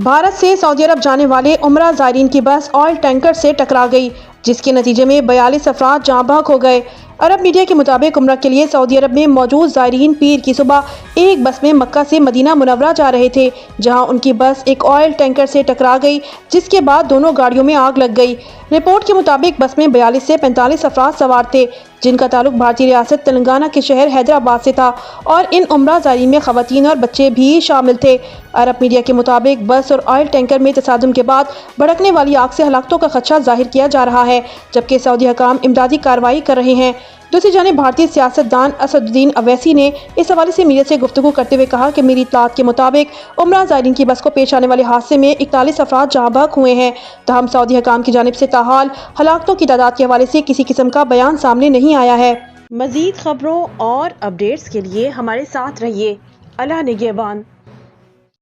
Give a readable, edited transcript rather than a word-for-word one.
بھارت سے سعودی عرب جانے والے عمرہ زائرین کی بس آئل ٹینکر سے ٹکرا گئی، جس کے نتیجے میں 42 افراد جاں بحق ہو گئے۔ عرب میڈیا کے مطابق عمرہ کے لیے سعودی عرب میں موجود زائرین پیر کی صبح ایک بس میں مکہ سے مدینہ منورہ جا رہے تھے، جہاں ان کی بس ایک آئل ٹینکر سے ٹکرا گئی، جس کے بعد دونوں گاڑیوں میں آگ لگ گئی۔ رپورٹ کے مطابق بس میں 42 سے 45 افراد سوار تھے، جن کا تعلق بھارتی ریاست تلنگانہ کے شہر حیدرآباد سے تھا، اور ان عمرہ زائرین میں خواتین اور بچے بھی شامل تھے۔ عرب میڈیا کے مطابق بس اور آئل ٹینکر میں تصادم کے بعد بھڑکنے والی آگ سے ہلاکتوں کا خدشہ ظاہر کیا جا رہا ہے، جبکہ سعودی حکام امدادی کارروائی کر رہے ہیں۔ دوسری جانب بھارتی سیاست دان اسد الدین اویسی نے اس حوالے سے میڈیا سے گفتگو کرتے ہوئے کہا کہ میری اطلاعات کے مطابق عمرہ زائرین کی بس کو پیش آنے والے حادثے میں 41 افراد جاں بحق ہوئے ہیں، تاہم سعودی حکام کی جانب سے تاحال ہلاکتوں کی تعداد کے حوالے سے کسی قسم کا بیان سامنے نہیں آیا ہے۔ مزید خبروں اور اپڈیٹس کے لیے ہمارے ساتھ رہیے۔ اللہ نگہبان۔